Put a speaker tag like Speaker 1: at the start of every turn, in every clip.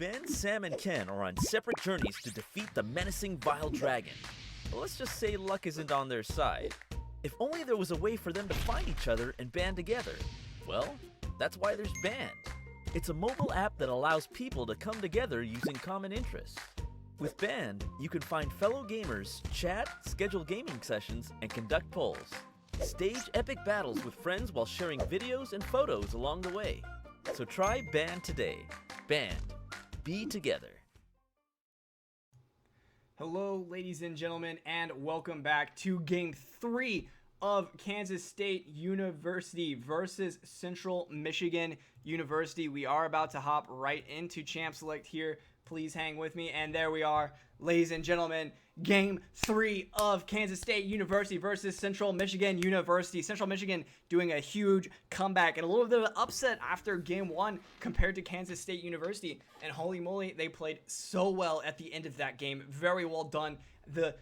Speaker 1: Ben, Sam, and Ken are on separate journeys to defeat the menacing Vile Dragon. But let's just say luck isn't on their side. If only there was a way for them to find each other and band together. Well, that's why there's Band. It's a mobile app that allows people to come together using common interests. With Band, you can find fellow gamers, chat, schedule gaming sessions, and conduct polls. Stage epic battles with friends while sharing videos and photos along the way. So try Band today. Band. Be together.
Speaker 2: Hello, ladies and gentlemen, and welcome back to Game 3 of Kansas State University versus Central Michigan University. We are about to hop right into Champ Select here. Please hang with me, and there we are, ladies and gentlemen. Game 3 of Kansas State University versus Central Michigan University. Central Michigan doing a huge comeback and a little bit of an upset after Game 1 compared to Kansas State University. And holy moly, they played so well at the end of that game. Very well done. The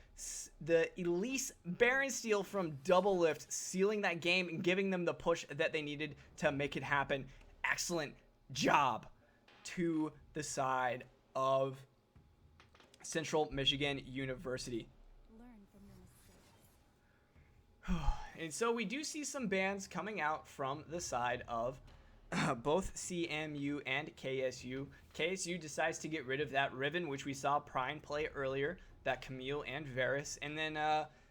Speaker 2: Elise Baron steal from Double Lift, sealing that game and giving them the push that they needed to make it happen. Excellent job to the side of Central Michigan University. And so we do see some bans coming out from the side of both CMU and KSU. KSU decides to get rid of that Riven, which we saw Prime play earlier, that Camille and Varus, and then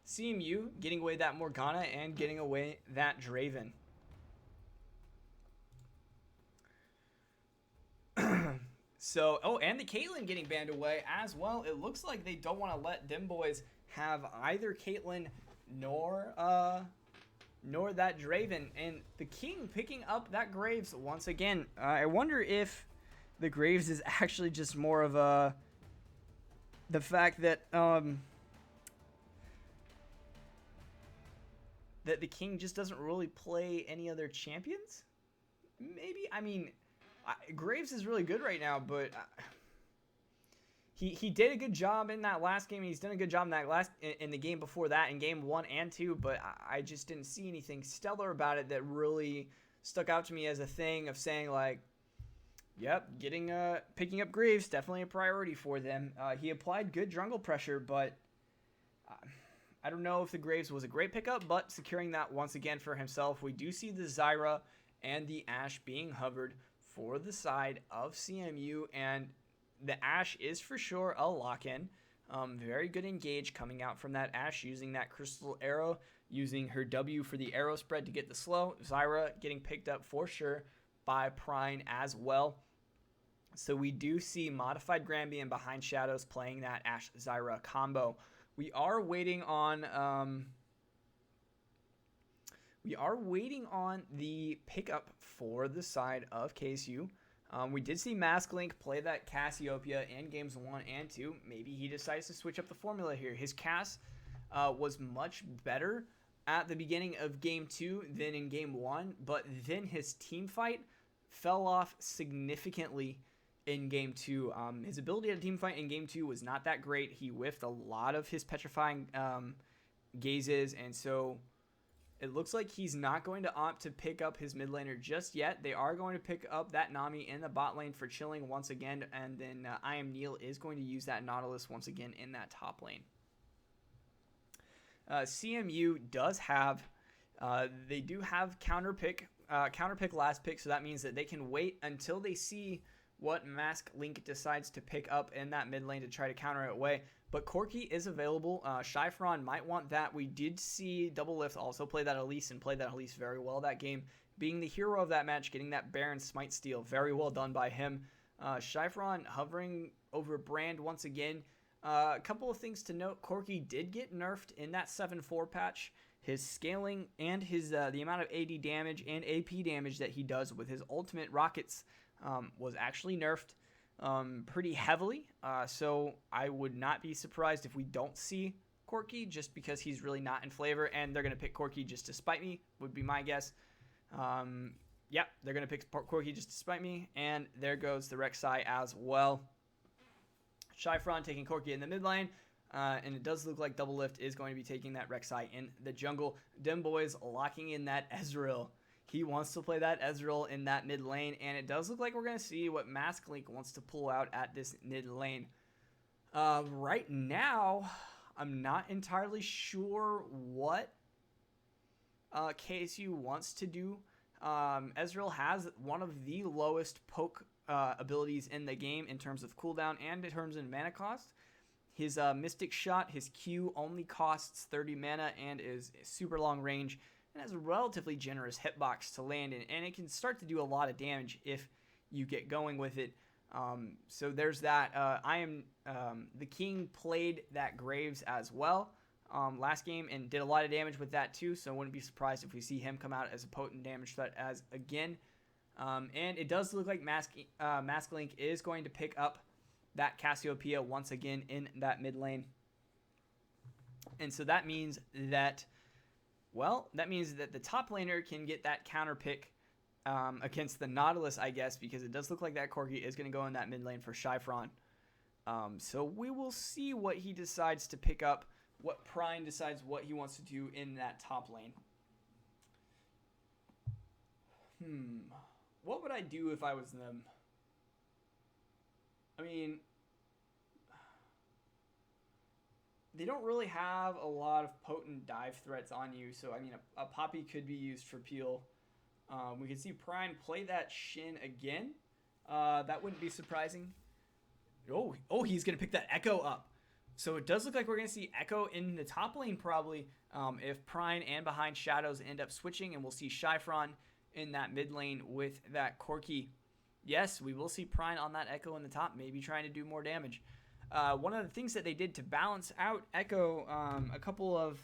Speaker 2: CMU getting away that Morgana and getting away that Draven. So, and the Caitlyn getting banned away as well. It looks like they don't want to let them boys have either Caitlyn nor that Draven. And the King picking up that Graves once again. I wonder if the Graves is actually just more of the fact that that the King just doesn't really play any other champions. Maybe, I mean, Graves is really good right now, but he did a good job in that last game. He's done a good job in that in the game before that, in Game 1 and 2. But I just didn't see anything stellar about it that really stuck out to me as a thing of saying like, yep, picking up Graves definitely a priority for them. He applied good jungle pressure, but I don't know if the Graves was a great pickup. But securing that once again for himself, we do see the Zyra and the Ashe being hovered for the side of CMU, and the Ashe is for sure a lock-in. Very good engage coming out from that Ashe, using that crystal arrow, using her W for the arrow spread to get the slow. Zyra getting picked up for sure by Prime as well. So we do see modified Grambian behind Shadows playing that Ashe Zyra combo. We are waiting on the pickup for the side of KSU. We did see Mask Link play that Cassiopeia in games 1 and 2. Maybe he decides to switch up the formula here. His Cass was much better at the beginning of game 2 than in game 1, but then his team fight fell off significantly in game 2. His ability to team fight in game 2 was not that great. He whiffed a lot of his petrifying gazes, and so it looks like he's not going to opt to pick up his mid laner just yet. They are going to pick up that Nami in the bot lane for chilling once again, and then I Am Neil is going to use that Nautilus once again in that top lane. CMU does have, they do have counter pick last pick, so that means that they can wait until they see what Mask Link decides to pick up in that mid lane to try to counter it away. But Corki is available. Shyfron might want that. We did see Double Lift also play that Elise and played that Elise very well that game. Being the hero of that match, getting that Baron Smite steal. Very well done by him. Shyfron hovering over Brand once again. A couple of things to note. Corki did get nerfed in that 7-4 patch. His scaling and his the amount of AD damage and AP damage that he does with his ultimate rockets was actually nerfed pretty heavily, so I would not be surprised if we don't see Corki, just because he's really not in flavor, and they're going to pick Corki just to spite me, would be my guess. Yep, they're going to pick Corki just to spite me, and there goes the Rek'Sai as well. Shyfron taking Corki in the mid lane, and it does look like Double Lift is going to be taking that Rek'Sai in the jungle. Dem boys locking in that Ezreal. He wants to play that Ezreal in that mid lane, and it does look like we're going to see what Mask Link wants to pull out at this mid lane. Right now, I'm not entirely sure what KSU wants to do. Ezreal has one of the lowest poke abilities in the game in terms of cooldown and in terms of mana cost. His Mystic Shot, his Q, only costs 30 mana and is super long range and has a relatively generous hitbox to land in, and it can start to do a lot of damage if you get going with it. So there's that. The King played that Graves as well last game and did a lot of damage with that too, so I wouldn't be surprised if we see him come out as a potent damage threat as again. And it does look like Mask Link is going to pick up that Cassiopeia once again in that mid lane. And so that means that the top laner can get that counter pick against the Nautilus, I guess, because it does look like that Corki is going to go in that mid lane for Shyfron. So we will see what he decides to pick up, what Prime decides what he wants to do in that top lane. What would I do if I was them? I mean, they don't really have a lot of potent dive threats on you, so I mean, a Poppy could be used for peel. We can see Prime play that Shin again. That wouldn't be surprising. Oh, he's going to pick that Echo up. So it does look like we're going to see Echo in the top lane probably if Prime and behind Shadows end up switching, and we'll see Shyfron in that mid lane with that Corki. Yes, we will see Prime on that Echo in the top, maybe trying to do more damage. One of the things that they did to balance out Echo a couple of,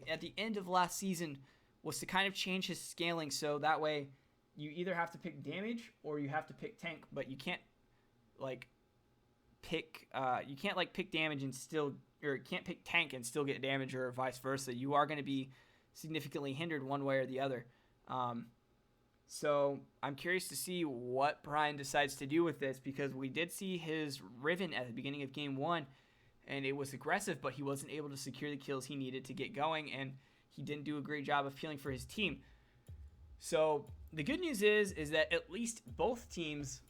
Speaker 2: at the end of last season was to kind of change his scaling, so that way you either have to pick damage or you have to pick tank, but you can't pick damage and still, or can't pick tank and still get damage, or vice versa. You are going to be significantly hindered one way or the other. So I'm curious to see what Brian decides to do with this, because we did see his Riven at the beginning of game 1, and it was aggressive, but he wasn't able to secure the kills he needed to get going, and he didn't do a great job of healing for his team. So the good news is that at least both teams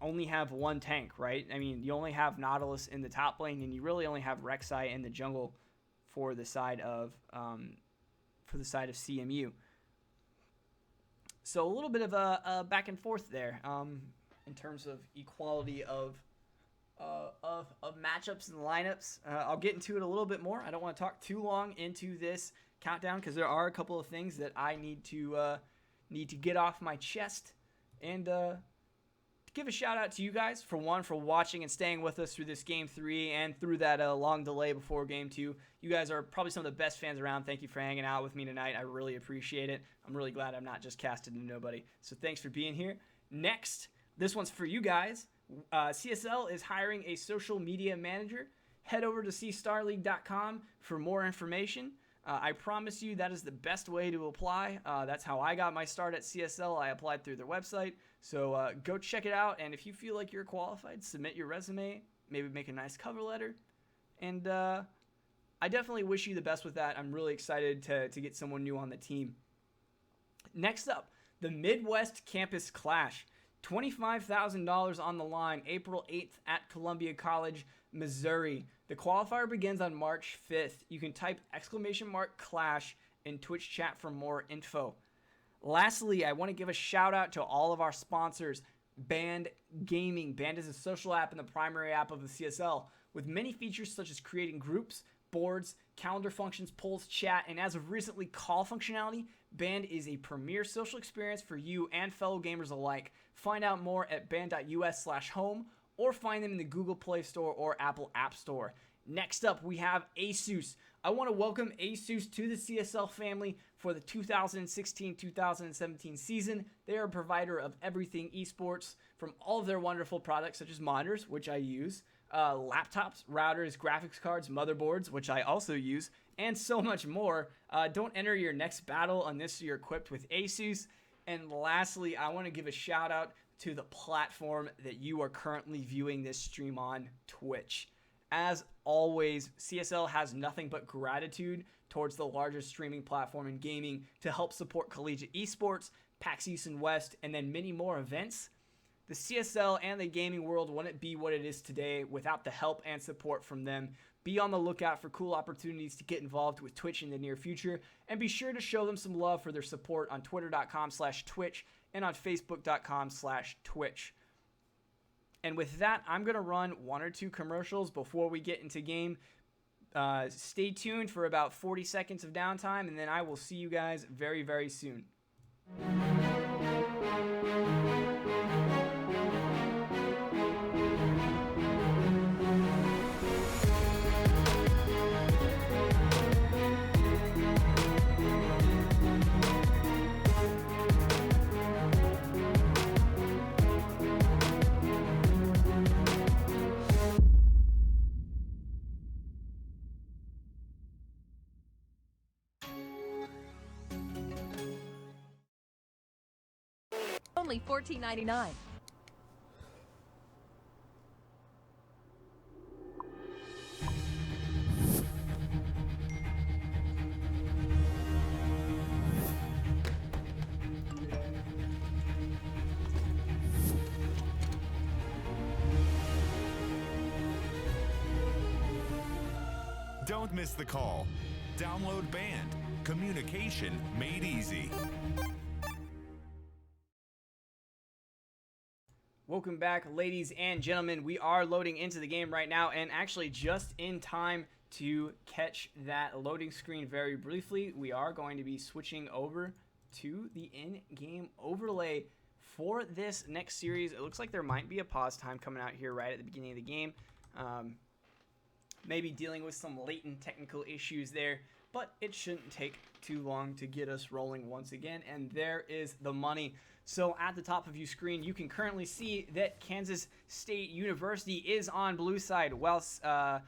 Speaker 2: only have one tank, right? I mean, you only have Nautilus in the top lane, and you really only have Rek'Sai in the jungle for the side of CMU. So a little bit of a back and forth there in terms of equality of matchups and lineups. I'll get into it a little bit more. I don't want to talk too long into this countdown because there are a couple of things that I need to get off my chest, and to give a shout out to you guys for watching and staying with us through this game 3 and through that long delay before game 2. You guys are probably some of the best fans around. Thank you for hanging out with me tonight. I really appreciate it. I'm really glad I'm not just casted to nobody. So thanks for being here. Next, this one's for you guys. CSL is hiring a social media manager. Head over to cstarleague.com for more information. I promise you that is the best way to apply. That's how I got my start at CSL. I applied through their website. So go check it out. And if you feel like you're qualified, submit your resume. Maybe make a nice cover letter. And I definitely wish you the best with that. I'm really excited to get someone new on the team. Next up, the Midwest Campus Clash. $25,000 on the line, April 8th at Columbia College, Missouri. The qualifier begins on March 5th. You can type !clash in Twitch chat for more info. Lastly, I want to give a shout out to all of our sponsors. Band Gaming. Band is a social app and the primary app of the CSL with many features such as creating groups, boards, calendar functions, polls, chat, and as of recently, call functionality. Band is a premier social experience for you and fellow gamers alike. Find out more at band.us/home or find them in the Google Play Store or Apple App Store. Next up, we have ASUS. I want to welcome ASUS to the CSL family for the 2016-2017 season. They are a provider of everything esports, from all of their wonderful products such as monitors, which I use, laptops, routers, graphics cards, motherboards, which I also use, and so much more. Don't enter your next battle unless you're equipped with ASUS. And lastly, I want to give a shout out to the platform that you are currently viewing this stream on, Twitch. As always, CSL has nothing but gratitude towards the largest streaming platform in gaming to help support collegiate esports, PAX East and West, and then many more events, the CSL and the gaming world wouldn't be what it is today without the help and support from them. Be on the lookout for cool opportunities to get involved with Twitch in the near future, and be sure to show them some love for their support on twitter.com/twitch and on facebook.com/twitch. And with that, I'm going to run 1 or 2 commercials before we get into game. Stay tuned for about 40 seconds of downtime, and then I will see you guys very, very soon.
Speaker 3: Only $14.99.
Speaker 4: Don't miss the call. Download Band. Communication made easy.
Speaker 2: Welcome back, ladies and gentlemen. We are loading into the game right now, and actually just in time to catch that loading screen very briefly, we are going to be switching over to the in-game overlay for this next series. It looks like there might be a pause time coming out here right at the beginning of the game. Maybe dealing with some latent technical issues there, but it shouldn't take too long to get us rolling once again, and there is the money. So at the top of your screen, you can currently see that Kansas State University is on blue side, whilst, oh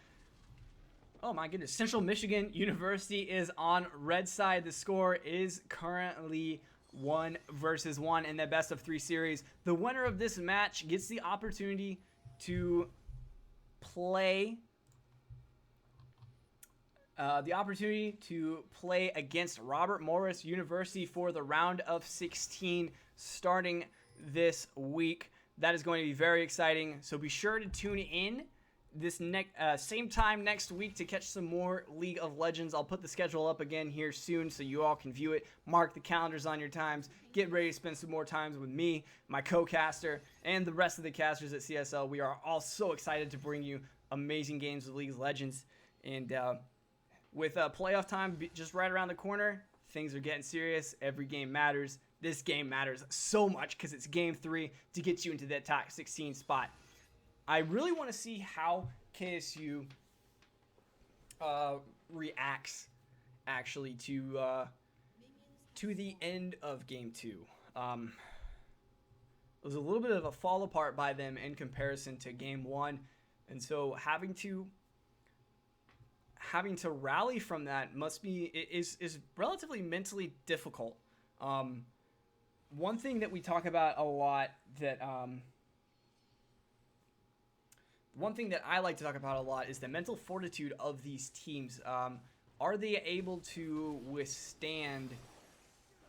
Speaker 2: my goodness, Central Michigan University is on red side. The score is currently 1 versus 1 in the best of 3 series. The winner of this match gets the opportunity to play against Robert Morris University for the round of 16 starting this week. That is going to be very exciting. So be sure to tune in this same time next week to catch some more League of Legends. I'll put the schedule up again here soon so you all can view it. Mark the calendars on your times. Get ready to spend some more times with me, my co-caster, and the rest of the casters at CSL. We are all so excited to bring you amazing games of League of Legends. And with playoff time just right around the corner, things are getting serious. Every game matters. This game matters so much because it's game 3 to get you into that top 16 spot. I really want to see how KSU reacts actually to the end of game 2. It was a little bit of a fall apart by them in comparison to game 1, and so having to rally from that is relatively mentally difficult. One thing that we talk about a lot one thing that I like to talk about a lot is the mental fortitude of these teams. Are they able to withstand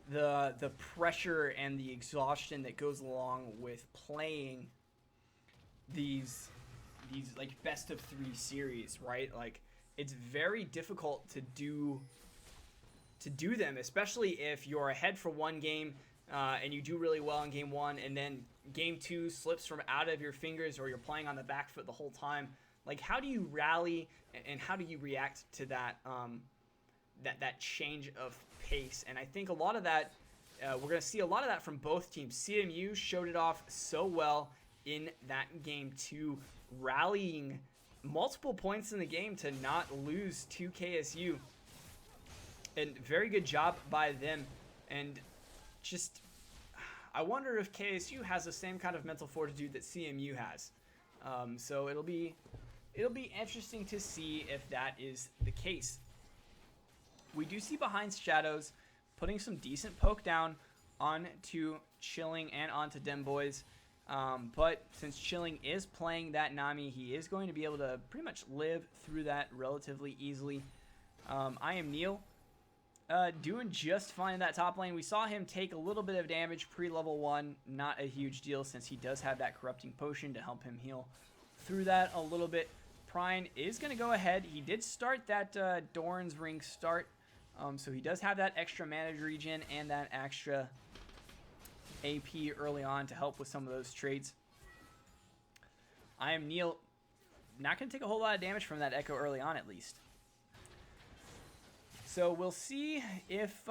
Speaker 2: the pressure and the exhaustion that goes along with playing these like best of 3 series, right? Like, it's very difficult to do them, especially if you're ahead for one game and you do really well in game 1, and then game 2 slips from out of your fingers, or you're playing on the back foot the whole time. Like, how do you rally and how do you react to that that change of pace? And I think a lot of that we're going to see a lot of that from both teams. CMU showed it off so well in that game 2, rallying multiple points in the game to not lose to KSU. And very good job by them. And just, I wonder if KSU has the same kind of mental fortitude that CMU has. So it'll be interesting to see if that is the case. We do see Behind Shadows putting some decent poke down onto Chilling and onto Dem Boys. But since Chilling is playing that Nami, he is going to be able to pretty much live through that relatively easily. I am Neil. doing just fine in that top lane. We saw him take a little bit of damage pre-level 1. Not a huge deal since he does have that corrupting potion to help him heal through that a little bit. Prine is going to go ahead. He did start that Doran's Ring start. So he does have that extra mana regen and that extra AP early on to help with some of those traits. I am Neil. Not going to take a whole lot of damage from that Echo early on, at least. So we'll see if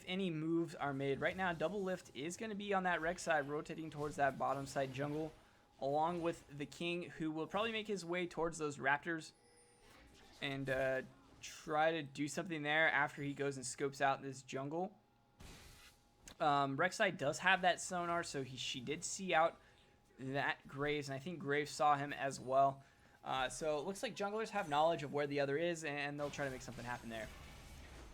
Speaker 2: any moves are made. Right now, Double Lift is going to be on that Rex side, rotating towards that bottom side jungle, along with the King, who will probably make his way towards those Raptors and try to do something there after he goes and scopes out this jungle. Rek'Sai does have that sonar, so she did see out that Graves, and I think Graves saw him as well. So it looks like junglers have knowledge of where the other is, and they'll try to make something happen there.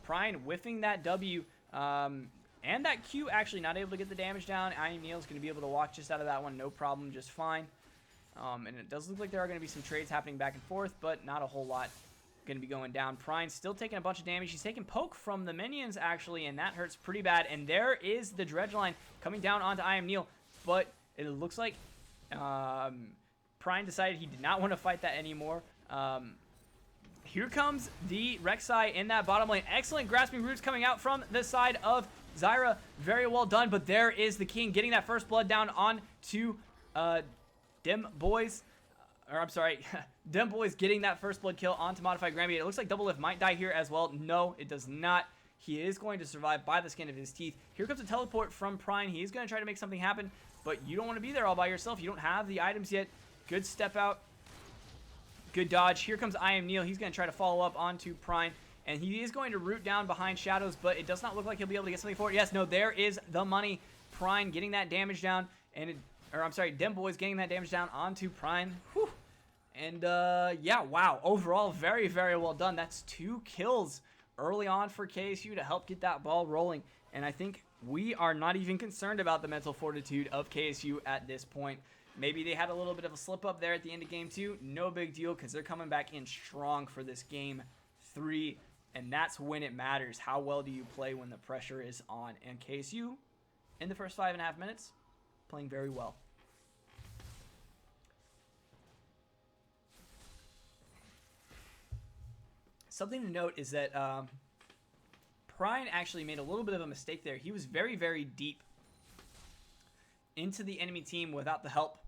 Speaker 2: Prine whiffing that W, and that Q actually not able to get the damage down. I Am Neil's going to be able to walk just out of that one, no problem, just fine. And it does look like there are going to be some trades happening back and forth, but not a whole lot going to be going down. Prine still taking a bunch of damage. He's taking poke from the minions, actually, and that hurts pretty bad. And there is the dredge line coming down onto I Am Neil, but it looks like Prine decided he did not want to fight that anymore. Here comes the Rek'Sai in that bottom lane. Excellent grasping roots coming out from the side of Zyra. Very well done, but there is the King getting that first blood down on to Dem Boys. Or I'm sorry, Dem Boys getting that first blood kill onto Modified Grammy. It looks like Double Lift might die here as well. No, it does not. He is going to survive by the skin of his teeth. Here comes a teleport from Prine. He is going to try to make something happen, but you don't want to be there all by yourself. You don't have the items yet. Good step out. Good dodge. Here comes I Am Neil. He's going to try to follow up onto Prine, and he is going to root down behind Shadows, but it does not look like he'll be able to get something for it. Yes, no, there is the money. Prine getting that damage down, and Dem Boys getting that damage down onto Prine. Whew. And yeah, wow. Overall, very, very well done. That's 2 kills early on for KSU to help get that ball rolling. And I think we are not even concerned about the mental fortitude of KSU at this point. Maybe they had a little bit of a slip up there at the end of game 2. No big deal, because they're coming back in strong for this game 3. And that's when it matters. How well do you play when the pressure is on? And KSU, in the first 5.5 minutes, playing very well. Something to note is that Prine actually made a little bit of a mistake there. He was very, very deep into the enemy team without the help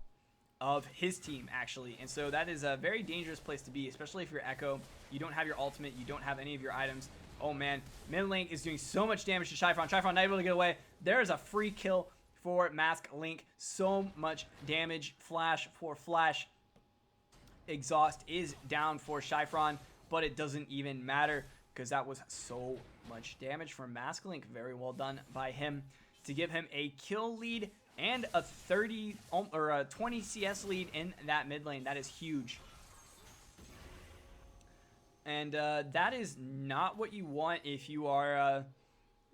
Speaker 2: of his team, actually. And so that is a very dangerous place to be, especially if you're Echo. You don't have your ultimate. You don't have any of your items. Oh, man. Mid lane is doing so much damage to Shyfron. Shyfron not able to get away. There is a free kill for Mask Link. So much damage. Flash for Flash. Exhaust is down for Shyfron, but it doesn't even matter because that was so much damage from Mask Link. Very well done by him to give him a kill lead and a 20 CS lead in that mid lane. That is huge. And that is not what you want if you are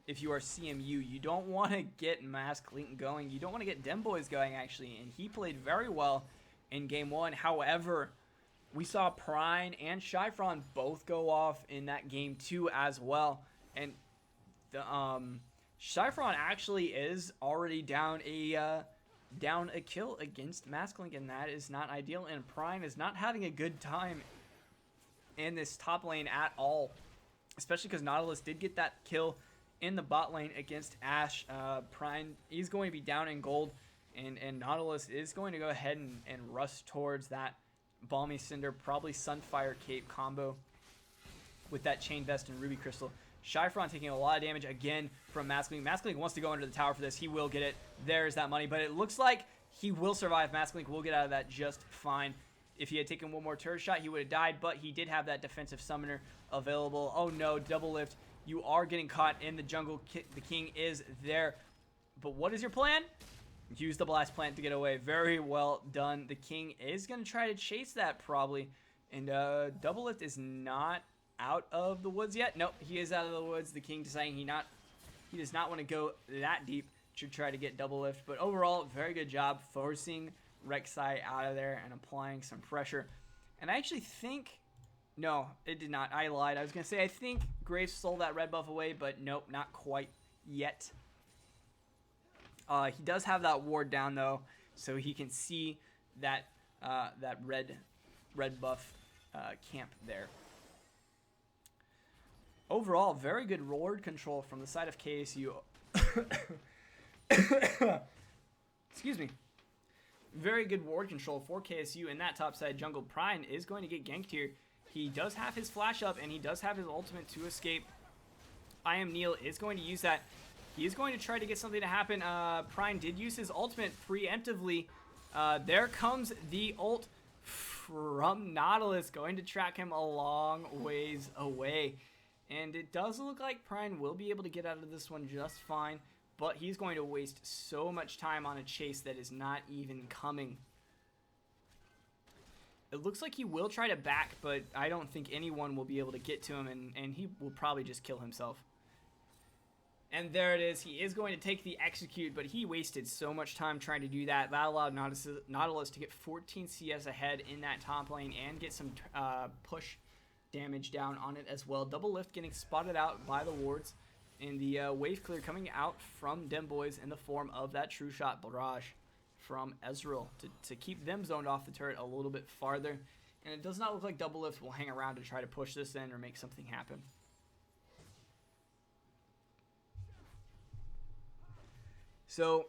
Speaker 2: CMU. You don't want to get Mask Link going. You don't want to get Dem Boys going, actually. And he played very well in game 1. However, we saw Prine and Shyfron both go off in that game 2 as well. And the Shyfron actually is already down a kill against Mask Link, and that is not ideal. And Prine is not having a good time in this top lane at all, especially because Nautilus did get that kill in the bot lane against Ashe. Prine is going to be down in gold, and Nautilus is going to go ahead and rush towards that Balmy Cinder, probably Sunfire Cape combo with that Chain Vest and Ruby Crystal. Shyfron taking a lot of damage again from Mask Link. Mask Link wants to go under the tower for this. He will get it. There's that money, but it looks like he will survive. Mask Link will get out of that just fine. If he had taken one more turret shot, he would have died, but he did have that defensive summoner available. Oh no, Double Lift. You are getting caught in the jungle. The King is there. But what is your plan? Use the Blast Plant to get away. Very well done. The King is going to try to chase that probably. And Double Lift is not out of the woods yet. Nope, he is out of the woods. The King deciding he does not want to go that deep to try to get Double Lift. But overall, very good job forcing Rek'Sai out of there and applying some pressure. And I actually think No, it did not. I lied. I was going to say, I think Graves stole that red buff away, but nope, not quite yet. He does have that ward down, though, so he can see that that red buff camp there. Overall, very good ward control from the side of KSU. Excuse me. Very good ward control for KSU in that top side jungle. Prine is going to get ganked here. He does have his flash up, and he does have his ultimate to escape. I Am Neil is going to use that. He is going to try to get something to happen. Prine did use his ultimate preemptively. There comes the ult from Nautilus, going to track him a long ways away. And it does look like Prine will be able to get out of this one just fine, but he's going to waste so much time on a chase that is not even coming. It looks like he will try to back, but I don't think anyone will be able to get to him, and he will probably just kill himself. And there it is. He is going to take the execute, but he wasted so much time trying to do that. That allowed Nautilus to get 14 CS ahead in that top lane and get some push damage down on it as well. Double lift getting spotted out by the wards. And the wave clear coming out from Dem Boys in the form of that true shot barrage from Ezreal to keep them zoned off the turret a little bit farther. And it does not look like Double Lift will hang around to try to push this in or make something happen. So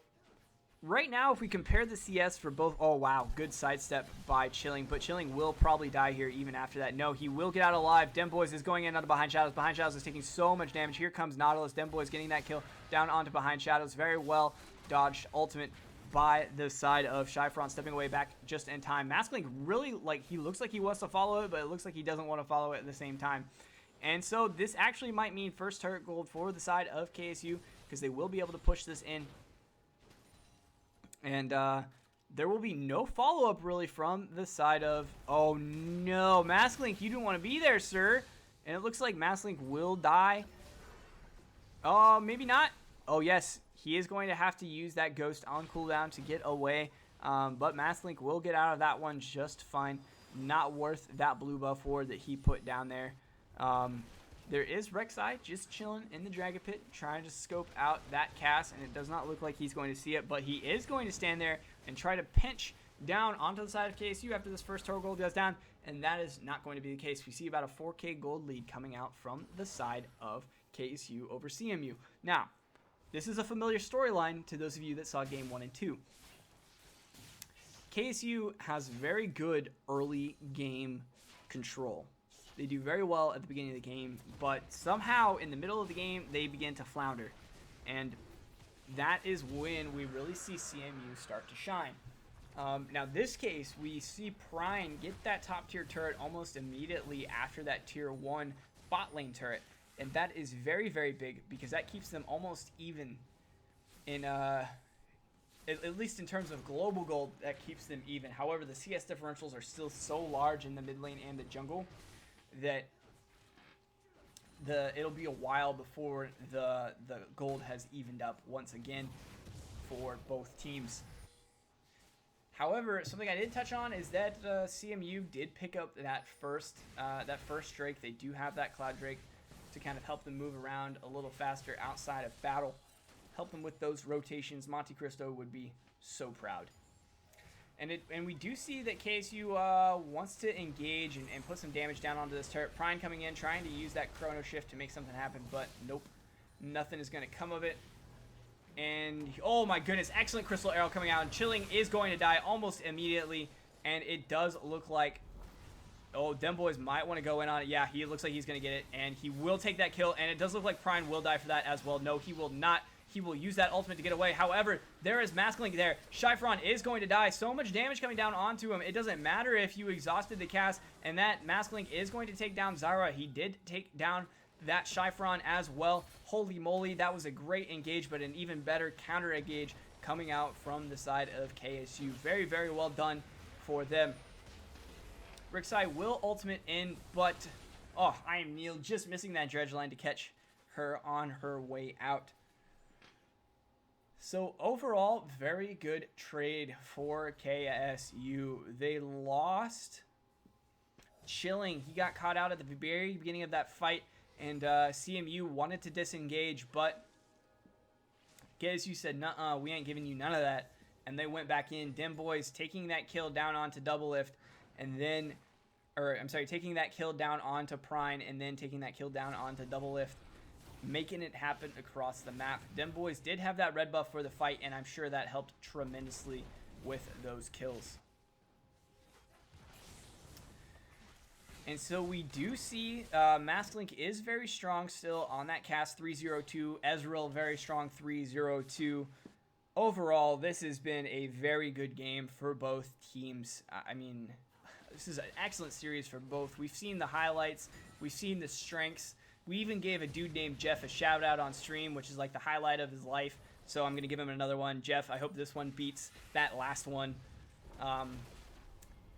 Speaker 2: right now, if we compare the CS for both, oh wow, good sidestep by Chilling, but Chilling will probably die here even after that. No, he will get out alive. Dem Boys is going in onto Behind Shadows. Behind Shadows is taking so much damage. Here comes Nautilus. Dem Boys getting that kill down onto Behind Shadows. Very well dodged ultimate by the side of Shyfron, stepping away back just in time. Masklink really, like, he looks like he wants to follow it, but it looks like he doesn't want to follow it at the same time. And so this actually might mean first turret gold for the side of KSU, because they will be able to push this in. And there will be no follow-up really from the side of, oh no, Masklink, you didn't want to be there, sir. And it looks like Masklink will die. Oh, maybe not. Oh yes, he is going to have to use that ghost on cooldown to get away. But Masklink will get out of that one just fine. Not worth that blue buff ward that he put down there. There is Rek'Sai just chilling in the Dragon Pit, trying to scope out that cast, and it does not look like he's going to see it, but he is going to stand there and try to pinch down onto the side of KSU after this first turtle gold goes down, and that is not going to be the case. We see about a 4K gold lead coming out from the side of KSU over CMU. Now, this is a familiar storyline to those of you that saw Game 1 and 2. KSU has very good early game control. They do very well at the beginning of the game, but somehow in the middle of the game, they begin to flounder. And that is when we really see CMU start to shine. Now, this case, we see Prine get that top tier turret almost immediately after that tier 1 bot lane turret. And that is very, very big because that keeps them almost even in, at least in terms of global gold, that keeps them even. However, the CS differentials are still so large in the mid lane and the jungle that it'll be a while before the gold has evened up once again for both teams. However, something I did touch on is that CMU did pick up that first Drake. They do have that Cloud Drake to kind of help them move around a little faster outside of battle. Help them with those rotations. Monte Cristo would be so proud. And we do see that KSU wants to engage and put some damage down onto this turret. Prine coming in, trying to use that Chrono Shift to make something happen, but nope. Nothing is going to come of it. And, oh my goodness, excellent Crystal Arrow coming out. And Chilling is going to die almost immediately. And it does look like, oh, Dem Boys might want to go in on it. Yeah, he looks like he's going to get it. And he will take that kill. And it does look like Prine will die for that as well. No, he will not. He will use that ultimate to get away. However, there is Masklink there. Shyfron is going to die. So much damage coming down onto him. It doesn't matter if you exhausted the cast. And that Masklink is going to take down Zyra. He did take down that Shyfron as well. Holy moly, that was a great engage, but an even better counter engage coming out from the side of KSU. Very, very well done for them. Rek'Sai will ultimate in, but oh, I am Neil just missing that dredge line to catch her on her way out. So overall, very good trade for KSU. They lost chilling. He got caught out at the very beginning of that fight, and CMU wanted to disengage, but KSU said, nuh-uh, we ain't giving you none of that. And they went back in. Dem Boys taking that kill down onto Double Lift, and then, taking that kill down onto Prine, and then taking that kill down onto Double Lift, making it happen across the map. Dem Boys did have that red buff for the fight, and I'm sure that helped tremendously with those kills. And so we do see Masklink is very strong still on that cast 302. Ezreal very strong 302. Overall, this has been a very good game for both teams. I mean, this is an excellent series for both. We've seen the highlights. We've seen the strengths. We even gave a dude named Jeff a shout out on stream, which is like the highlight of his life. So I'm going to give him another one. Jeff, I hope this one beats that last one. I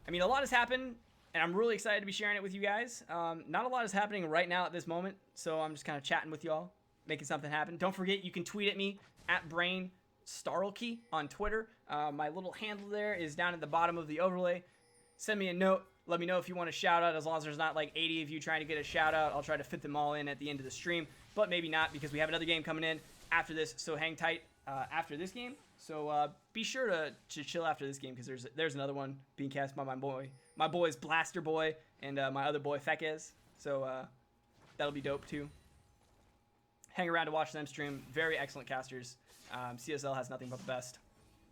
Speaker 2: mean, a lot has happened, and I'm really excited to be sharing it with you guys. Not a lot is happening right now at this moment, so I'm just kind of chatting with y'all, making something happen. Don't forget, you can tweet at me at BrainStarlkey on Twitter. My little handle there is down at the bottom of the overlay. Send me a note. Let me know if you want a shout out. As long as there's not like 80 of you trying to get a shout out, I'll try to fit them all in at the end of the stream, but maybe not, because we have another game coming in after this, so hang tight after this game. So be sure to chill after this game, because there's another one being cast by my boys Blaster Boy and my other boy Fekez. So that'll be dope too. Hang around to watch them stream. Very excellent casters. CSL has nothing but the best.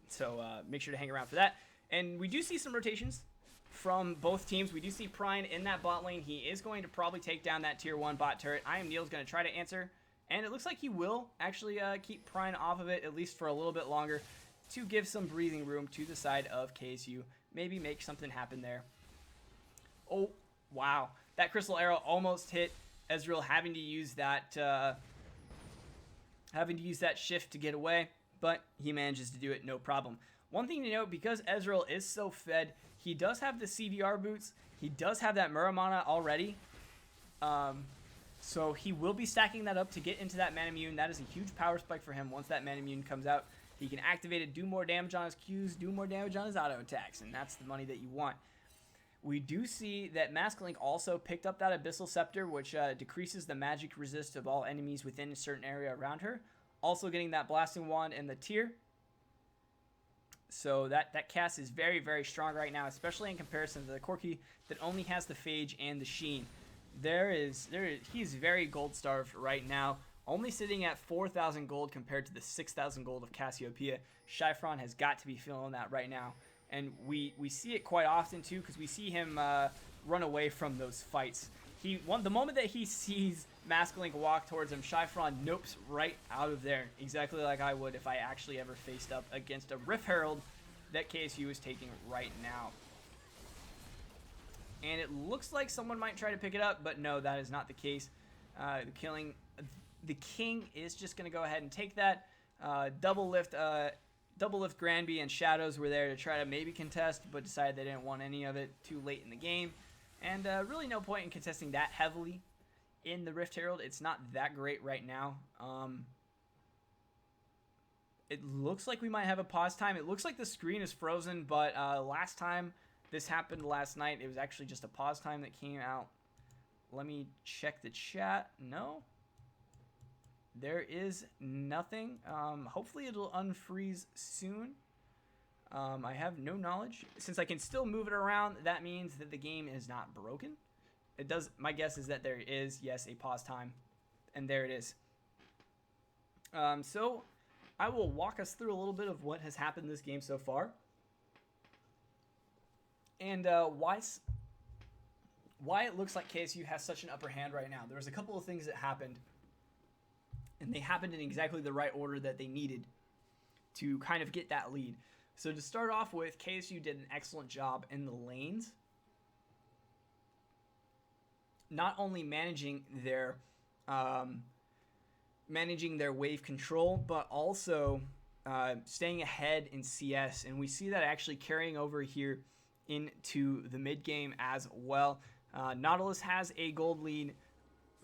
Speaker 2: So make sure to hang around for that. And we do see some rotations from both teams. We do see Prine in that bot lane. He is going to probably take down that tier 1 bot turret. I Am Neil's going to try to answer. And it looks like he will actually keep Prine off of it, at least for a little bit longer, to give some breathing room to the side of KSU. Maybe make something happen there. Oh, wow. That Crystal Arrow almost hit Ezreal, having to use that shift to get away, but he manages to do it no problem. One thing to note, because Ezreal is so fed, he does have the CVR boots. He does have that Muramana already. So he will be stacking that up to get into that Manamune. That is a huge power spike for him. Once that Manamune comes out, he can activate it, do more damage on his Qs, do more damage on his auto attacks, and that's the money that you want. We do see that Masklink also picked up that Abyssal Scepter, which decreases the magic resist of all enemies within a certain area around her. Also getting that Blasting Wand in the tier. So that cast is very, very strong right now, especially in comparison to the Corki that only has the Phage and the Sheen. He's very gold starved right now, only sitting at 4,000 gold compared to the 6,000 gold of Cassiopeia. Shyfron has got to be feeling that right now, and we see it quite often too, because we see him run away from those fights. The moment that he sees Masklink walk towards him, Shyfron nopes right out of there, exactly like I would if I actually ever faced up against a Rift Herald that KSU is taking right now. And it looks like someone might try to pick it up, but no, that is not the case. The King is just going to go ahead and take that. Double Lift Granby and Shadows were there to try to maybe contest, but decided they didn't want any of it too late in the game. And really no point in contesting that heavily in the Rift Herald. It's not that great right now. It looks like we might have a pause time. It looks like the screen is frozen, but last time this happened last night, it was actually just a pause time that came out. Let me check the chat. No. There is nothing. Hopefully it'll unfreeze soon. I have no knowledge. Since I can still move it around, that means that the game is not broken. It does. My guess is that there is, yes, a pause time. And there it is. So I will walk us through a little bit of what has happened this game so far. And why it looks like KSU has such an upper hand right now. There was a couple of things that happened, and they happened in exactly the right order that they needed to kind of get that lead. So to start off with, KSU did an excellent job in the lanes, not only managing their wave control, but also staying ahead in CS, and we see that actually carrying over here into the mid game as well. Nautilus has a gold lead,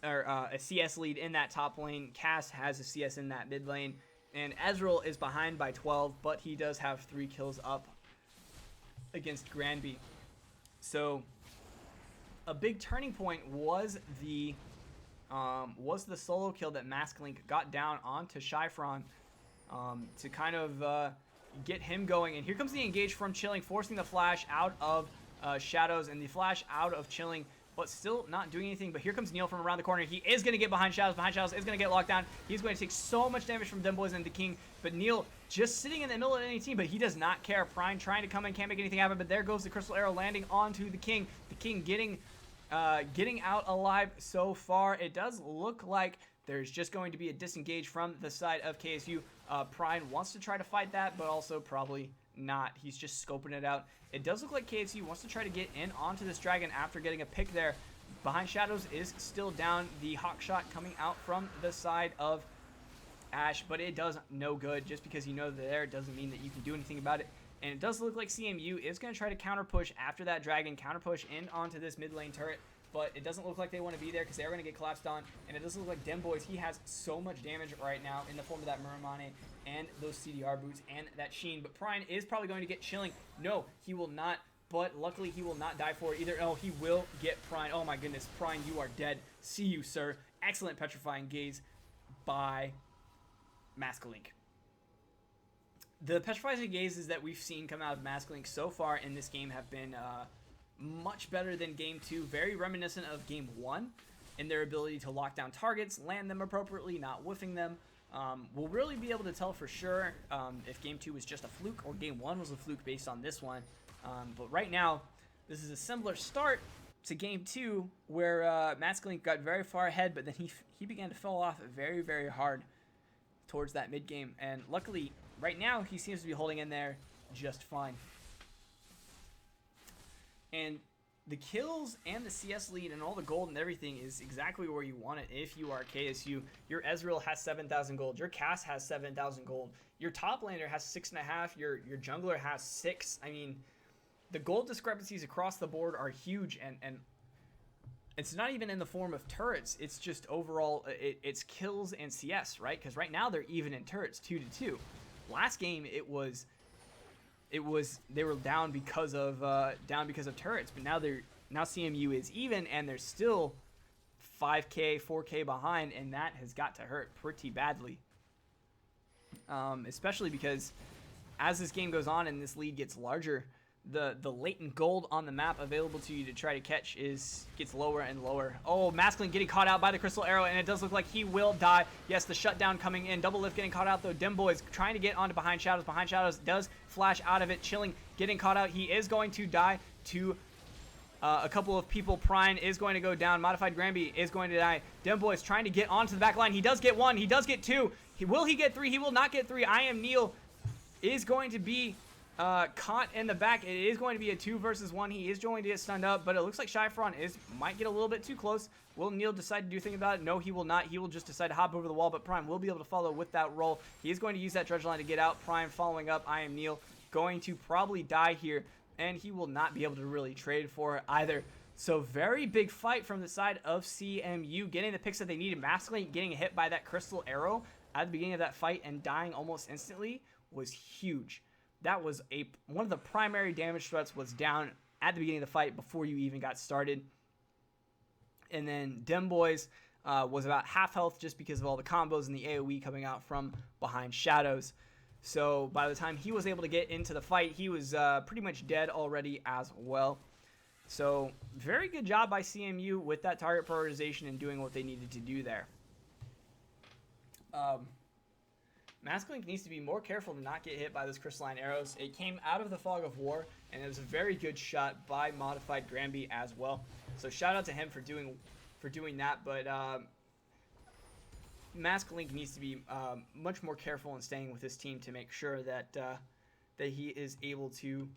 Speaker 2: or a CS lead in that top lane. Cass has a CS in that mid lane, and Ezreal is behind by 12, but he does have 3 kills up against Granby. So a big turning point was the solo kill that Masklink got down onto Shyfron to kind of get him going. And here comes the engage from Chilling, forcing the flash out of Shadows and the flash out of Chilling, but still not doing anything. But here comes Neil from around the corner. He is going to get behind Shadows. Behind Shadows is going to get locked down. He's going to take so much damage from them boys and the King. But Neil just sitting in the middle of any team, but he does not care. Prime trying to come in, can't make anything happen. But there goes the Crystal Arrow landing onto the King. The King getting out alive so far. It does look like there's just going to be a disengage from the side of KSU. Prime wants to try to fight that, but also probably not. He's just scoping it out. It does look like KSU wants to try to get in onto this dragon after getting a pick there. Behind Shadows is still down. The hawk shot coming out from the side of Ash, but it does no good. Just because you know they're there doesn't mean that you can do anything about it. And it does look like CMU is going to try to counter push after that dragon, counter push in onto this mid lane turret. But it doesn't look like they want to be there because they're going to get collapsed on. And it doesn't look like Demboys, he has so much damage right now in the form of that Muramane and those CDR boots and that Sheen. But Prine is probably going to get Chilling. No, he will not. But luckily, he will not die for it either. Oh, he will get Prine. Oh my goodness, Prine, you are dead. See you, sir. Excellent Petrifying Gaze by Masklink. The Petrifying Gazes that we've seen come out of Masklink so far in this game have been much better than Game 2. Very reminiscent of Game 1 in their ability to lock down targets, land them appropriately, not whiffing them. We'll really be able to tell for sure if Game 2 was just a fluke or Game 1 was a fluke based on this one. But right now, this is a similar start to Game 2 where Masklink got very far ahead, but then he began to fall off very, very hard towards that mid game. And luckily, right now, he seems to be holding in there just fine. And the kills and the CS lead and all the gold and everything is exactly where you want it if you are KSU. Your Ezreal has 7,000 gold. Your Cass has 7,000 gold. Your top laner has 6.5. Your jungler has 6. I mean, the gold discrepancies across the board are huge, and it's not even in the form of turrets. It's just overall, it's kills and CS, right? Because right now they're even in turrets, 2-2. Last game they were down because of turrets, but now CMU is even, and they're still 5K, 4K behind, and that has got to hurt pretty badly. Especially because as this game goes on and this lead gets larger, the latent gold on the map available to you to try to catch gets lower and lower. Oh, Masklink getting caught out by the Crystal Arrow, and it does look like he will die. Yes, the shutdown coming in. Double lift getting caught out, though. Demboy is trying to get onto Behind Shadows. Behind Shadows does flash out of it. Chilling getting caught out. He is going to die to a couple of people. Prine is going to go down. Modified Granby is going to die. Demboy is trying to get onto the back line. He does get 1. He does get 2. Will he get 3? He will not get 3. I Am Neil is going to be caught in the back. It is going to be a 2 versus 1. He is going to get stunned up, but it looks like Shyfron might get a little bit too close. Will Neil decide to do anything about it? No, he will not. He will just decide to hop over the wall, but Prime will be able to follow with that roll. He is going to use that dredge line to get out. Prime following up. I Am Neil going to probably die here, and he will not be able to really trade for it either. So very big fight from the side of CMU, getting the picks that they needed. Masklink getting hit by that Crystal Arrow at the beginning of that fight and dying almost instantly was huge. That was one of the primary damage threats was down at the beginning of the fight before you even got started. And then Demboys was about half health just because of all the combos and the AoE coming out from Behind Shadows. So by the time he was able to get into the fight, he was pretty much dead already as well. So very good job by CMU with that target prioritization and doing what they needed to do there. Masklink needs to be more careful to not get hit by those crystalline arrows. It came out of the fog of war, and it was a very good shot by Modified Granby as well. So shout out to him for doing that. But Masklink needs to be much more careful in staying with his team to make sure that that he is able to,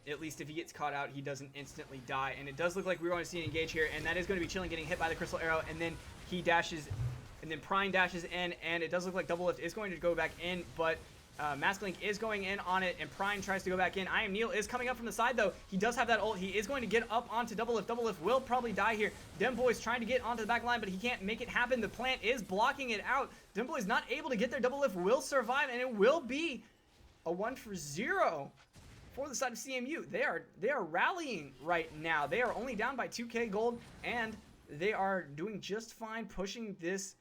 Speaker 2: at least if he gets caught out, he doesn't instantly die. And it does look like we're going to see an engage here, and that is going to be Chilling getting hit by the crystal arrow, and then he dashes. And then Prime dashes in, and it does look like Double Lift is going to go back in, but Masklink is going in on it, and Prime tries to go back in. I Am Neil is coming up from the side, though. He does have that ult. He is going to get up onto Double Lift. Double Lift will probably die here. Demboy's trying to get onto the back line, but he can't make it happen. The plant is blocking it out. Demboy's not able to get there. Double Lift will survive, and it will be a 1-for-0 for the side of CMU. They are rallying right now. They are only down by 2k gold, and they are doing just fine pushing this,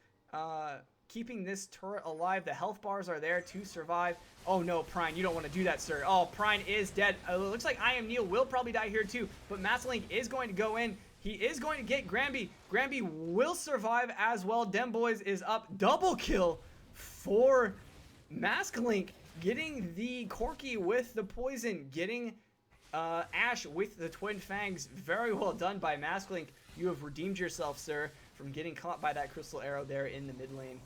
Speaker 2: keeping this turret alive. The health bars are there to survive. Oh no, Prine, you don't want to do that, sir. Oh, Prine is dead. It looks like I Am Neil will probably die here too, but Masklink is going to go in. He is going to get Granby. Granby will survive as well. Dem Boys is up. Double kill for Masklink, getting the Corki with the poison, getting Ash with the Twin Fangs. Very well done by Masklink. You have redeemed yourself, sir, from getting caught by that crystal arrow there in the mid lane.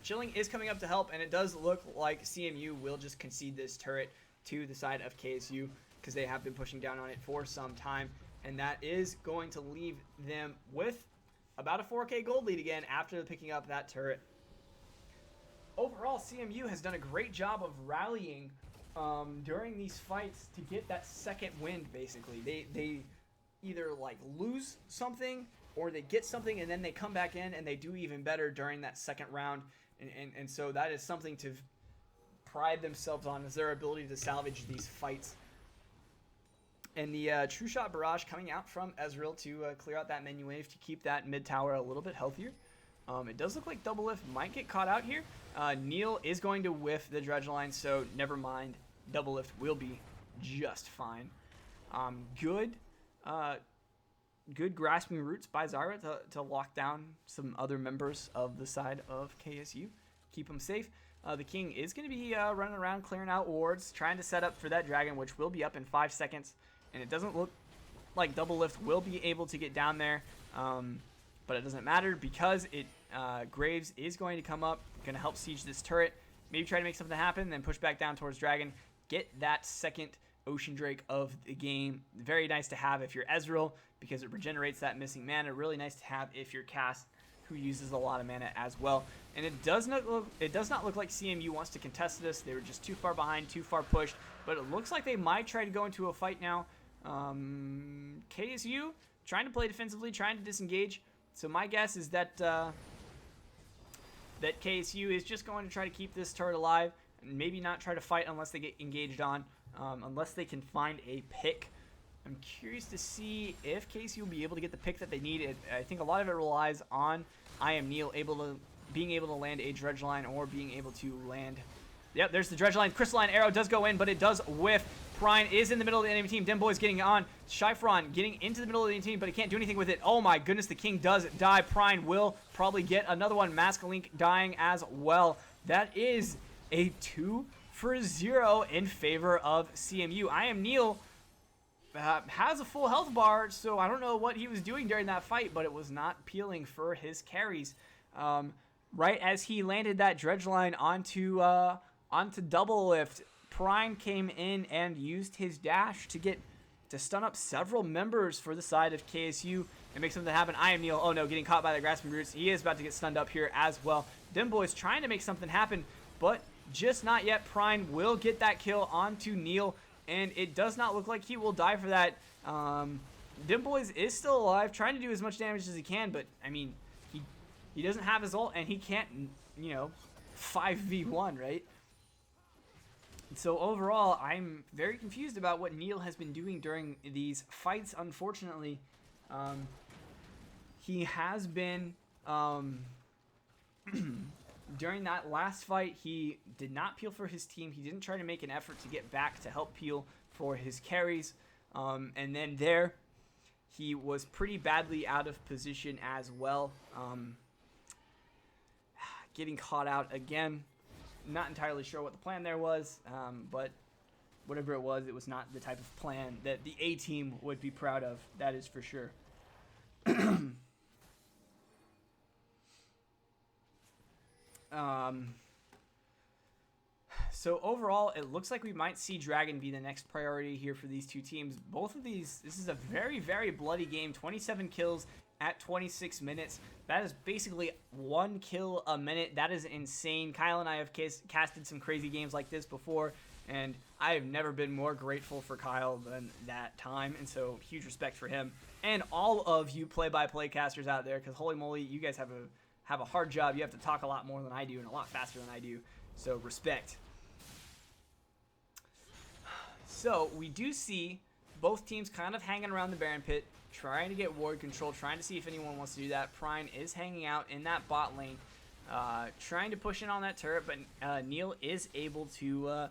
Speaker 2: Chilling is coming up to help, and it does look like CMU will just concede this turret to the side of KSU because they have been pushing down on it for some time, and that is going to leave them with about a 4k gold lead again after picking up that turret. Overall, CMU has done a great job of rallying during these fights to get that second wind, basically. They either like lose something or they get something and then they come back in and they do even better during that second round. And so that is something to pride themselves on, is their ability to salvage these fights. And the True Shot Barrage coming out from Ezreal to clear out that menu wave to keep that mid tower a little bit healthier. It does look like Double Lift might get caught out here. Neil is going to whiff the Dredge line, so never mind. Double Lift will be just fine. Good grasping roots by Zyra to lock down some other members of the side of KSU. Keep them safe. The King is going to be running around clearing out wards, trying to set up for that dragon, which will be up in 5 seconds. And it doesn't look like Double Lift will be able to get down there, but it doesn't matter because Graves is going to come up, going to help siege this turret, maybe try to make something happen, then push back down towards dragon, get that second Ocean Drake of the game. Very nice to have if you're Ezreal because it regenerates that missing mana. Really nice to have if you're Cast, who uses a lot of mana as well. And it does not look like CMU wants to contest this. They were just too far behind, too far pushed. But it looks like they might try to go into a fight now. KSU trying to play defensively, trying to disengage. So my guess is that that KSU is just going to try to keep this turret alive and maybe not try to fight unless they get engaged on, unless they can find a pick. I'm curious to see if KSU will be able to get the pick that they need. I think a lot of it relies on I Am Neil being able to land a Dredge line or being able to land. Yep, there's the Dredge line. Crystalline Arrow does go in, but it does whiff. Prine is in the middle of the enemy team. Demboy's getting on. Shyfron getting into the middle of the enemy team, but he can't do anything with it. Oh my goodness, the King does die. Prine will probably get another one. Masklink dying as well. That is a 2-for-0 in favor of CMU. I Am Neil has a full health bar, so I don't know what he was doing during that fight, but it was not peeling for his carries. Right as he landed that Dredge line onto Double Lift, Prime came in and used his dash to stun up several members for the side of KSU and make something happen. I Am Neil, oh no, getting caught by the grasping roots. He is about to get stunned up here as well. Dimboy's trying to make something happen, but just not yet. Prime will get that kill onto Neil, and it does not look like he will die for that. Dimboys is still alive, trying to do as much damage as he can, but I mean, he doesn't have his ult, and he can't, 5v1, right? So overall, I'm very confused about what Neil has been doing during these fights. Unfortunately, he has been, during that last fight, he did not peel for his team. He didn't try to make an effort to get back to help peel for his carries. And then there, he was pretty badly out of position as well. Getting caught out again. Not entirely sure what the plan there was, but whatever it was not the type of plan that the A team would be proud of. That is for sure. So overall, it looks like we might see Dragon be the next priority here for these two teams. Both of these, this is a very, very bloody game. 27 kills at 26 minutes. That is basically 1 kill a minute. That is insane. Kyle and I have casted some crazy games like this before, and I have never been more grateful for Kyle than that time, and so huge respect for him and all of you play-by-play casters out there, because holy moly, you guys have a hard job. You have to talk a lot more than I do and a lot faster than I do, so respect. So we do see both teams kind of hanging around the Baron pit, trying to get ward control, trying to see if anyone wants to do that. Prine is hanging out in that bot lane, trying to push in on that turret, but Neil is able to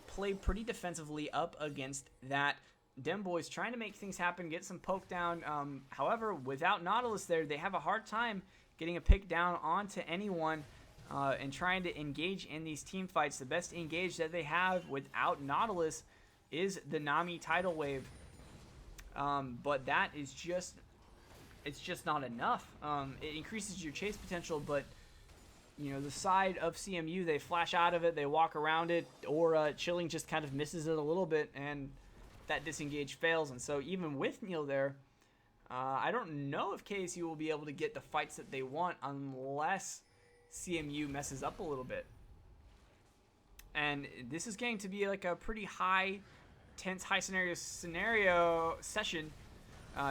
Speaker 2: play pretty defensively up against that. Dem Boys trying to make things happen, get some poke down. However, without Nautilus there, they have a hard time getting a pick down onto anyone and trying to engage in these team fights. The best engage that they have without Nautilus is the Nami tidal wave. But that is it's just not enough. It increases your chase potential, but you know, the side of CMU, they flash out of it, they walk around it, or Chilling just kind of misses it a little bit, and that disengage fails. And so even with Neil there, I don't know if KSU will be able to get the fights that they want unless CMU messes up a little bit. And this is going to be like a pretty high, tense, high scenario session.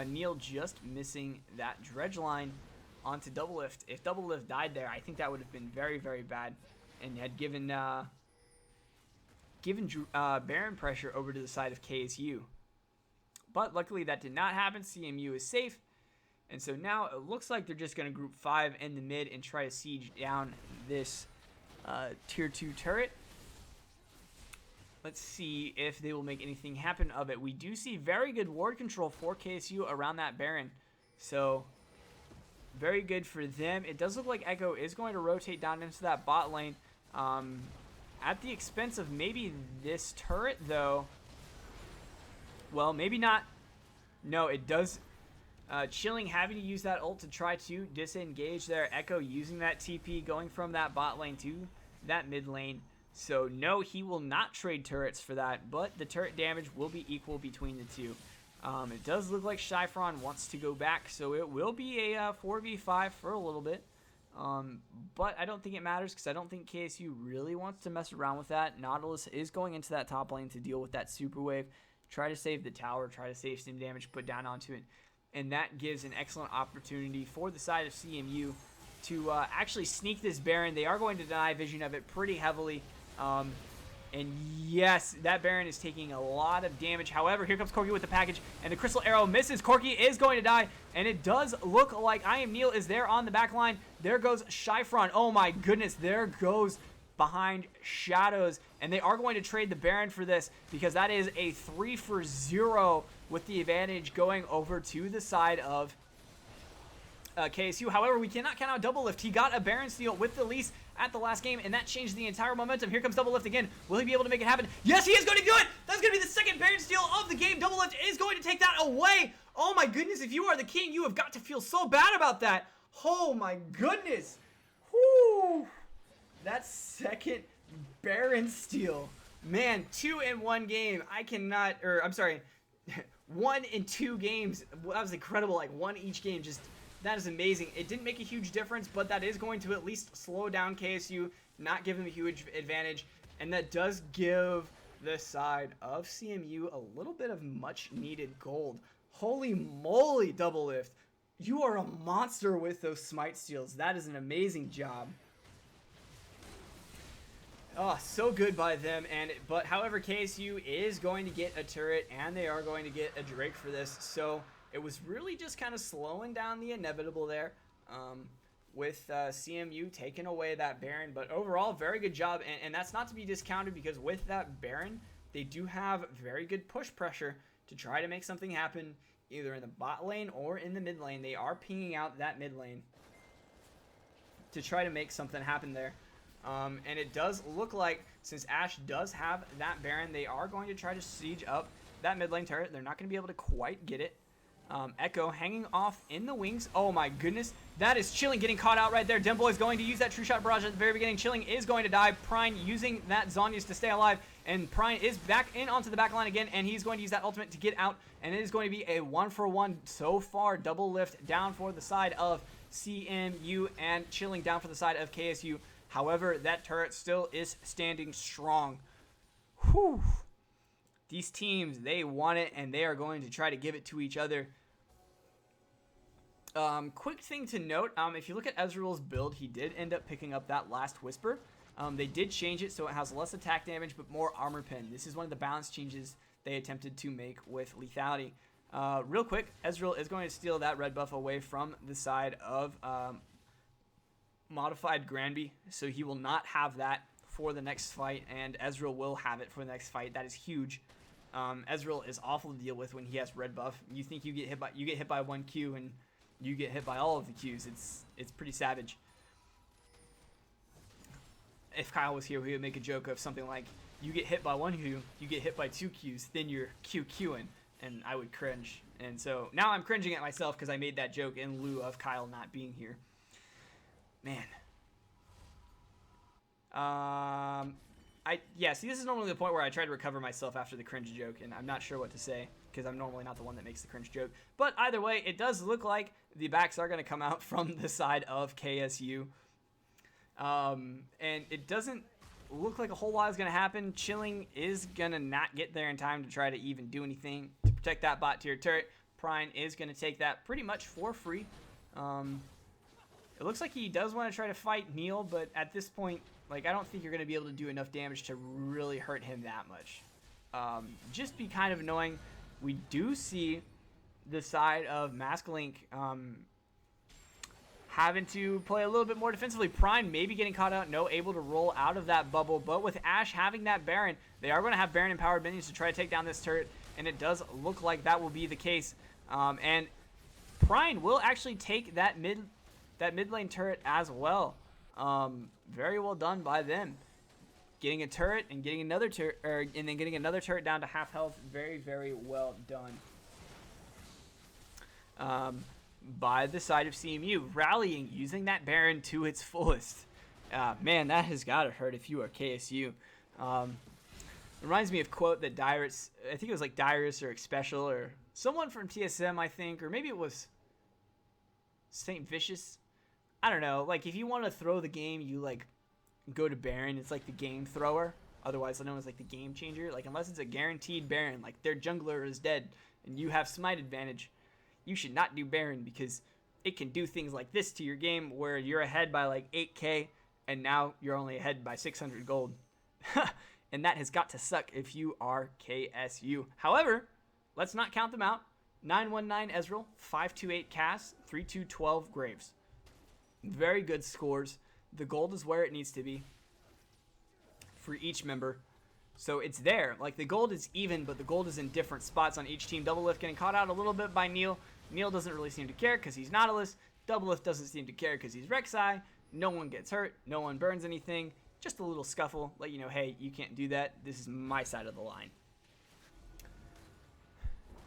Speaker 2: Neil just missing that dredge line onto Doublelift. If Doublelift died there, I think that would have been very, very bad, and had given Baron pressure over to the side of KSU. But luckily that did not happen. CMU is safe, and so now it looks like they're just going to group 5 in the mid and try to siege down this tier 2 turret. Let's see if they will make anything happen of it. We do see very good ward control for KSU around that Baron, so very good for them. It does look like Echo is going to rotate down into that bot lane at the expense of maybe this turret, though. Well, maybe not. No, it does. Chilling having to use that ult to try to disengage there. Echo using that TP, going from that bot lane to that mid lane. So no, he will not trade turrets for that, but the turret damage will be equal between the two. It does look like Shyfron wants to go back, so it will be a 4v5 for a little bit. But I don't think it matters, because I don't think KSU really wants to mess around with that. Nautilus is going into that top lane to deal with that super wave, try to save the tower, try to save some damage put down onto it. And that gives an excellent opportunity for the side of CMU to actually sneak this Baron. They are going to deny vision of it pretty heavily. And yes, that Baron is taking a lot of damage. However, here comes Corki with the package, and the Crystal Arrow misses. Corki is going to die, and it does look like I Am Neil is there on the back line. There goes Shyfron. Oh my goodness, there goes behind Shadows, and they are going to trade the Baron for this, because that is a 3-for-0 with the advantage going over to the side of KSU. However, we cannot count out Doublelift. He got a Baron steal with the Elise at the last game, and that changed the entire momentum. Here comes Doublelift again. Will he be able to make it happen? Yes, he is going to do it! That's going to be the second Baron steal of the game. Doublelift is going to take that away. Oh my goodness, if you are the king, you have got to feel so bad about that. Oh my goodness. Whoo! That second Baron steal. Man, 2 in 1 game. I cannot, or I'm sorry, 1 in 2 games. That was incredible. Like 1 each game. Just, that is amazing. It didn't make a huge difference, but that is going to at least slow down KSU, not give them a huge advantage. And that does give the side of CMU a little bit of much needed gold. Holy moly, Doublelift. You are a monster with those smite steals. That is an amazing job. Oh, so good by them. But however, KSU is going to get a turret, and they are going to get a Drake for this. So it was really just kind of slowing down the inevitable there, with CMU taking away that Baron. But overall, very good job, and that's not to be discounted, because with that Baron, they do have very good push pressure to try to make something happen, either in the bot lane or in the mid lane. They are pinging out that mid lane to try to make something happen there. And it does look like, since Ashe does have that Baron, they are going to try to siege up that mid lane turret. They're not going to be able to quite get it. Echo hanging off in the wings. Oh my goodness. That is Chilling getting caught out right there. Demboy is going to use that True Shot Barrage at the very beginning. Chilling is going to die. Prine using that Zhonya's to stay alive. And Prine is back in onto the back line again, and he's going to use that ultimate to get out. And it is going to be a 1-for-1 so far. Doublelift down for the side of CMU, and Chilling down for the side of KSU. However, that turret still is standing strong. Whew. These teams, they want it, and they are going to try to give it to each other. Quick thing to note, if you look at Ezreal's build, he did end up picking up that Last Whisper. They did change it so it has less attack damage but more armor pen. This is one of the balance changes they attempted to make with lethality. Real quick, Ezreal is going to steal that red buff away from the side of modified Granby, so he will not have that for the next fight, and Ezreal will have it for the next fight. That is huge. Ezreal is awful to deal with when he has red buff. You think you get hit by one Q, and you get hit by all of the Qs. It's pretty savage. If Kyle was here, he would make a joke of something like, you get hit by one Q, you get hit by two Qs, then you're QQing, and I would cringe. And so now I'm cringing at myself because I made that joke in lieu of Kyle not being here. Man. See, this is normally the point where I try to recover myself after the cringe joke, and I'm not sure what to say because I'm normally not the one that makes the cringe joke. But either way, it does look like the backs are going to come out from the side of KSU. And it doesn't look like a whole lot is going to happen. Chilling is going to not get there in time to try to even do anything to protect that bot tier turret. Prine is going to take that pretty much for free. It looks like he does want to try to fight Neil, but at this point, like, I don't think you're going to be able to do enough damage to really hurt him that much. Just be kind of annoying. We do see the side of Mask Link having to play a little bit more defensively. Prime maybe getting caught out, no, able to roll out of that bubble. But with Ashe having that Baron, they are going to have Baron empowered minions to try to take down this turret, and it does look like that will be the case. And Prime will actually take that mid lane turret as well. Very well done by them. Getting a turret and getting another turret, and then getting another turret down to half health. Very, very well done. By the side of CMU, rallying, using that Baron to its fullest. Man, that has got to hurt if you are KSU. Reminds me of a quote that Dyrus, I think it was like Dyrus or Expecial or someone from TSM, I think, or maybe it was St. Vicious. I don't know. Like, if you want to throw the game, you, like, go to Baron. It's like the game thrower, otherwise known as, like, the game changer. Like, unless it's a guaranteed Baron, like, their jungler is dead and you have smite advantage, you should not do Baron because it can do things like this to your game where you're ahead by like 8k and now you're only ahead by 600 gold. And that has got to suck if you are KSU. However, let's not count them out. 919 Ezreal, 528 Cass, 3212 Graves. Very good scores. The gold is where it needs to be for each member. So it's there. Like, the gold is even, but the gold is in different spots on each team. Doublelift getting caught out a little bit by Neil. Neil doesn't really seem to care because he's Nautilus. Doublelift doesn't seem to care because he's Rek'Sai. No one gets hurt. No one burns anything. Just a little scuffle. Let you know, hey, you can't do that. This is my side of the line.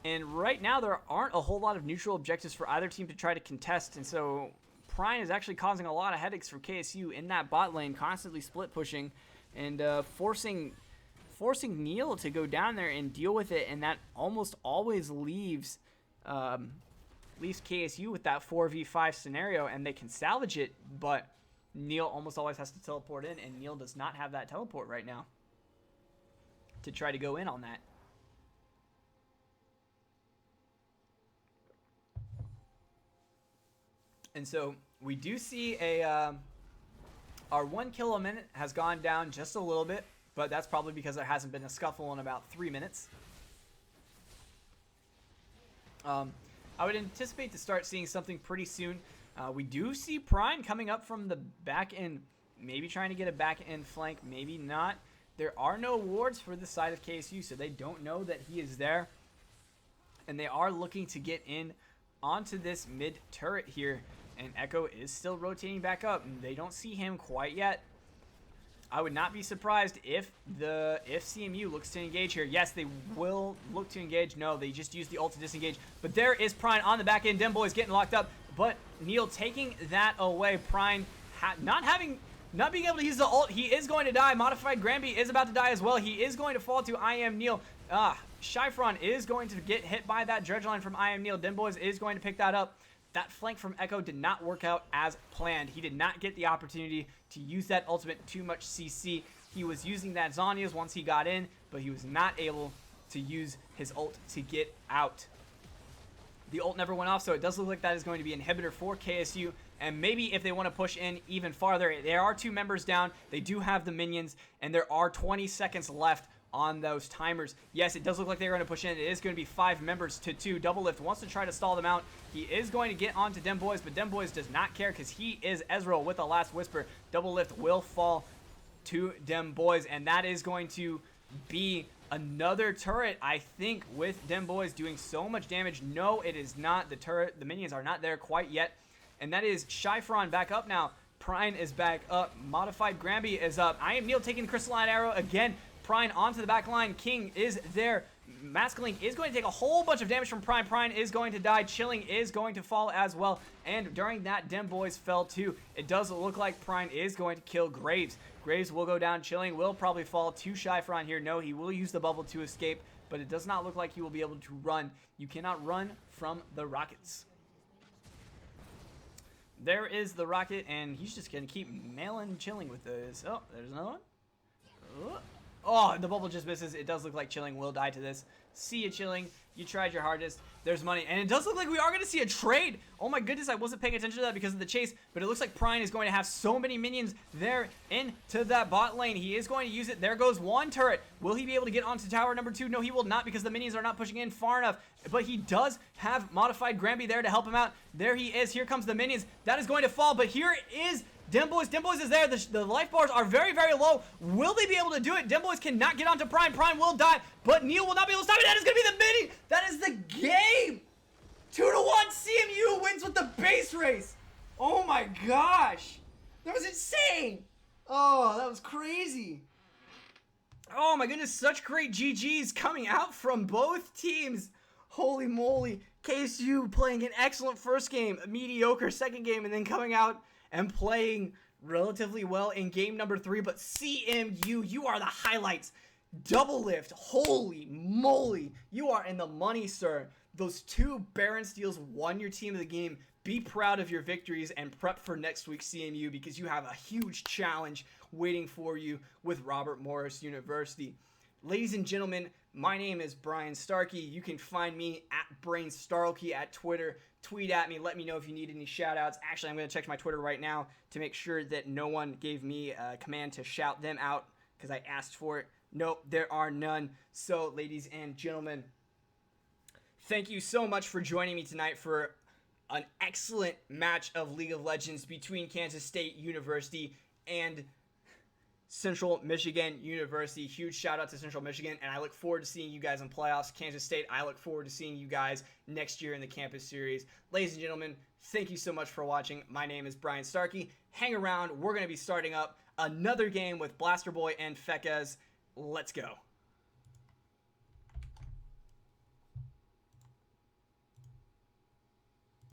Speaker 2: And right now, there aren't a whole lot of neutral objectives for either team to try to contest. And so Prine is actually causing a lot of headaches for KSU in that bot lane, constantly split pushing and forcing Neil to go down there and deal with it. And that almost always leaves KSU with that 4v5 scenario, and they can salvage it, but Neil almost always has to teleport in, and Neil does not have that teleport right now to try to go in on that. And so we do see our 1 kill a minute has gone down just a little bit, but that's probably because there hasn't been a scuffle in about 3 minutes. I would anticipate to start seeing something pretty soon. We do see Prime coming up from the back end, maybe trying to get a back end flank, maybe not. There are no wards for the side of KSU, so they don't know that he is there. And they are looking to get in onto this mid turret here. And Echo is still rotating back up, and they don't see him quite yet. I would not be surprised if CMU looks to engage here. Yes, they will look to engage. No, they just use the ult to disengage. But there is Prine on the back end. Dem Boy's getting locked up. But Neil taking that away. Prine not being able to use the ult. He is going to die. Modified Granby is about to die as well. He is going to fall to I Am Neil. Shyfron is going to get hit by that dredge line from I Am Neil. Dem Boys is going to pick that up. That flank from Echo did not work out as planned. He did not get the opportunity to use that ultimate too much CC. He was using that Zhonya's once he got in, but he was not able to use his ult to get out. The ult never went off, so it does look like that is going to be an inhibitor for KSU. And maybe if they want to push in even farther, there are 2 members down. They do have the minions, and there are 20 seconds left on those timers. Yes, it does look like they're going to push in. It is going to be 5 members to 2. Doublelift wants to try to stall them out. He is going to get onto Dem Boys, but Dem Boys does not care because he is Ezreal with the last whisper. Doublelift will fall to Dem Boys, and that is going to be another turret, I think, with Dem Boys doing so much damage. No, it is not. The turret, the minions are not there quite yet, and that is Shyfron back up now. Prine is back up. Modified Granby is up. I am Neil taking Crystalline Arrow again. Prine onto the back line. King is there. Masklink is going to take a whole bunch of damage from Prine. Prine is going to die. Chilling is going to fall as well. And during that, Dem Boys fell too. It does look like Prine is going to kill Graves. Graves will go down. Chilling will probably fall to Shyfron here. No, he will use the bubble to escape, but it does not look like he will be able to run. You cannot run from the rockets. There is the rocket, and he's just going to keep mailing Chilling with this. Oh, there's another one. Oh, the bubble just misses. It does look like Chilling will die to this. See you, Chilling. You tried your hardest. There's money. And it does look like we are going to see a trade. Oh my goodness, I wasn't paying attention to that because of the chase. But it looks like Prine is going to have so many minions there into that bot lane. He is going to use it. There goes one turret. Will he be able to get onto tower number 2? No, he will not because the minions are not pushing in far enough. But he does have modified Granby there to help him out. There he is. Here comes the minions. That is going to fall. But here is Dem Boys. Dem Boys is there. The life bars are very, very low. Will they be able to do it? Dem Boys cannot get onto Prime. Prime will die, but Neil will not be able to stop it. That is going to be the mini. That is the game. 2-1. CMU wins with the base race. Oh my gosh. That was insane. Oh, that was crazy. Oh my goodness. Such great GGs coming out from both teams. Holy moly. KSU playing an excellent first game, a mediocre second game, and then coming out and playing relatively well in game number 3. But CMU, you are the highlights. Doublelift, holy moly. You are in the money, sir. Those 2 Baron steals won your team of the game. Be proud of your victories and prep for next week's CMU because you have a huge challenge waiting for you with Robert Morris University. Ladies and gentlemen, my name is Brian Starkey. You can find me at BrainStarkey at Twitter. Tweet at me. Let me know if you need any shout-outs. Actually, I'm going to check my Twitter right now to make sure that no one gave me a command to shout them out because I asked for it. Nope, there are none. So, ladies and gentlemen, thank you so much for joining me tonight for an excellent match of League of Legends between Kansas State University and Central Michigan University. Huge shout out to Central Michigan, and I look forward to seeing you guys in playoffs. Kansas State, I look forward to seeing you guys next year in the campus series. Ladies and gentlemen, thank you so much for watching. My name is Brian Starkey. Hang around. We're going to be starting up another game with Blaster Boy and Fekez. Let's go.